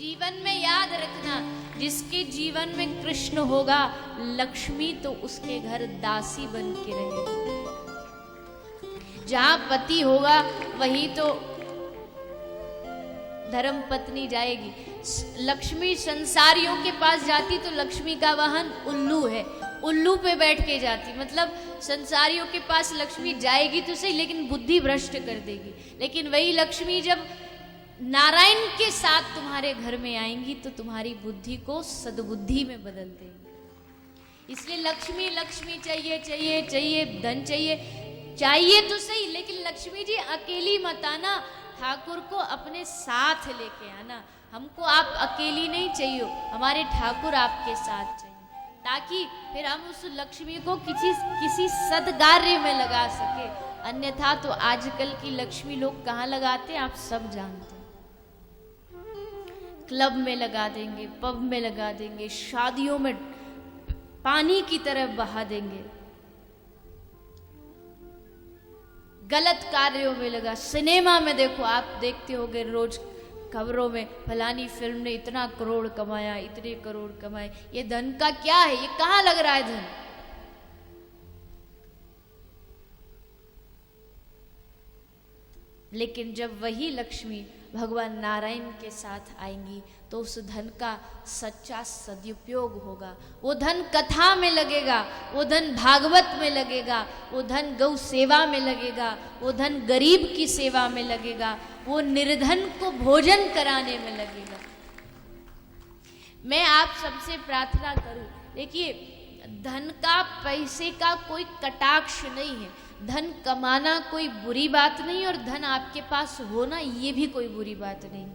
जीवन में याद रखना, जिसके जीवन में कृष्ण होगा, लक्ष्मी तो उसके घर दासी बन के रहेगी। जहां पति होगा वही तो धर्म पत्नी जाएगी। लक्ष्मी संसारियों के पास जाती तो लक्ष्मी का वाहन उल्लू है, उल्लू पे बैठ के जाती, मतलब संसारियों के पास लक्ष्मी जाएगी तो सही, लेकिन बुद्धि भ्रष्ट कर देगी। लेकिन वही लक्ष्मी जब नारायण के साथ तुम्हारे घर में आएंगी तो तुम्हारी बुद्धि को सद्बुद्धि में बदल देंगी। इसलिए लक्ष्मी लक्ष्मी चाहिए चाहिए चाहिए, धन चाहिए तो सही, लेकिन लक्ष्मी जी अकेली मत आना, ठाकुर को अपने साथ लेके आना। हमको आप अकेली नहीं चाहिए, हमारे ठाकुर आपके साथ चाहिए, ताकि फिर हम उस लक्ष्मी को किसी सद्कार्य में लगा सके। अन्यथा तो आजकल की लक्ष्मी लोग कहाँ लगाते हैं आप सब जानते हैं। क्लब में लगा देंगे, पब में लगा देंगे, शादियों में पानी की तरह बहा देंगे, गलत कार्यों में लगा। सिनेमा में देखो, आप देखते होंगे रोज खबरों में, फलानी फिल्म ने इतना करोड़ कमाया, इतने करोड़ कमाए। ये धन का क्या है? ये कहाँ लग रहा है धन? लेकिन जब वही लक्ष्मी भगवान नारायण के साथ आएंगी तो उस धन का सच्चा सदुपयोग होगा। वो धन कथा में लगेगा, वो धन भागवत में लगेगा, वो धन गौ सेवा में लगेगा, वो धन गरीब की सेवा में लगेगा, वो निर्धन को भोजन कराने में लगेगा। मैं आप सबसे प्रार्थना करूं, देखिए धन का, पैसे का कोई कटाक्ष नहीं है। धन कमाना कोई बुरी बात नहीं, और धन आपके पास होना ये भी कोई बुरी बात नहीं।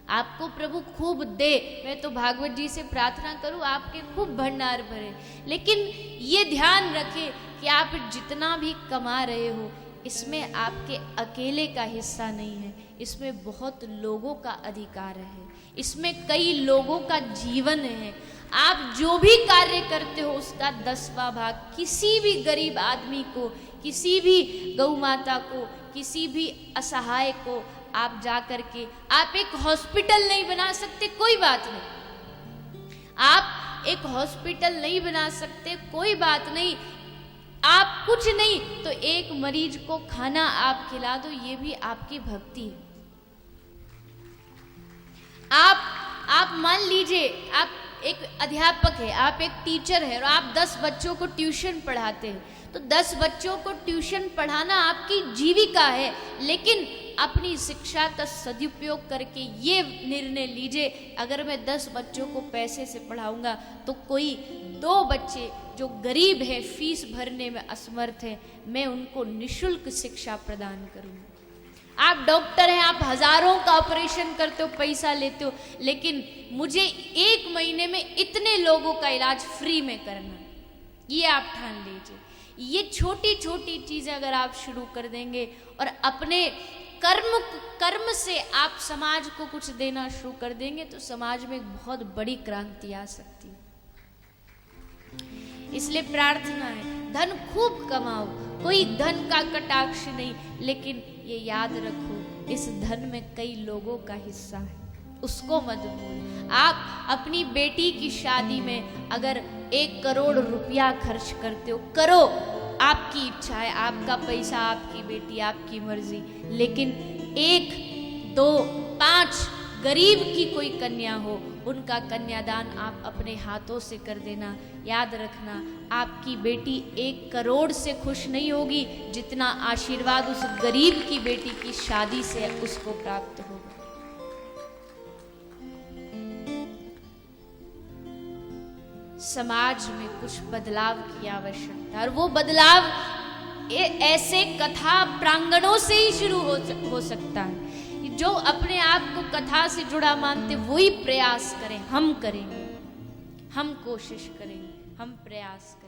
आपको प्रभु खूब दे, मैं तो भागवत जी से प्रार्थना करूं आपके खूब भंडार भरे। लेकिन ये ध्यान रखें कि आप जितना भी कमा रहे हो, इसमें आपके अकेले का हिस्सा नहीं है, इसमें बहुत लोगों का अधिकार है, इसमें कई लोगों का जीवन है। आप जो भी कार्य करते हो उसका 10वां भाग किसी भी गरीब आदमी को, किसी भी गौ माता को, किसी भी असहाय को आप जा करके, आप एक हॉस्पिटल नहीं बना सकते, कोई बात नहीं, आप एक हॉस्पिटल नहीं बना सकते, कोई बात नहीं, आप कुछ नहीं तो एक मरीज को खाना आप खिला दो, ये भी आपकी भक्ति है। आप मान लीजिए आप एक अध्यापक है, आप एक टीचर है और आप 10 बच्चों को ट्यूशन पढ़ाते हैं, तो 10 बच्चों को ट्यूशन पढ़ाना आपकी जीविका है। लेकिन अपनी शिक्षा का सदुपयोग करके ये निर्णय लीजिए, अगर मैं 10 बच्चों को पैसे से पढ़ाऊंगा तो कोई 2 बच्चे जो गरीब है, फीस भरने में असमर्थ है, मैं उनको निःशुल्क शिक्षा प्रदान करूंगा। आप डॉक्टर हैं, आप हजारों का ऑपरेशन करते हो, पैसा लेते हो, लेकिन मुझे 1 महीने में इतने लोगों का इलाज फ्री में करना, ये आप ठान लीजिए। ये छोटी छोटी चीजें अगर आप शुरू कर देंगे और अपने कर्म से आप समाज को कुछ देना शुरू कर देंगे तो समाज में एक बहुत बड़ी क्रांति आ सकती है। इसलिए प्रार्थना है, धन खूब कमाओ, कोई धन का कटाक्ष नहीं, लेकिन ये याद रखो इस धन में कई लोगों का हिस्सा है, उसको मत भूल। आप अपनी बेटी की शादी में अगर 1 करोड़ रुपया खर्च करते हो, करो, आपकी इच्छा है, आपका पैसा, आपकी बेटी, आपकी मर्जी, लेकिन 1, 2, 5 गरीब की कोई कन्या हो, उनका कन्यादान आप अपने हाथों से कर देना। याद रखना, आपकी बेटी 1 करोड़ से खुश नहीं होगी जितना आशीर्वाद उस गरीब की बेटी की शादी से उसको प्राप्त होगा। समाज में कुछ बदलाव की आवश्यकता, और वो बदलाव ऐसे कथा प्रांगणों से ही शुरू हो सकता है। जो अपने आप को कथा से जुड़ा मानते वही प्रयास करें, हम करेंगे, हम कोशिश करेंगे, हम प्रयास करेंगे।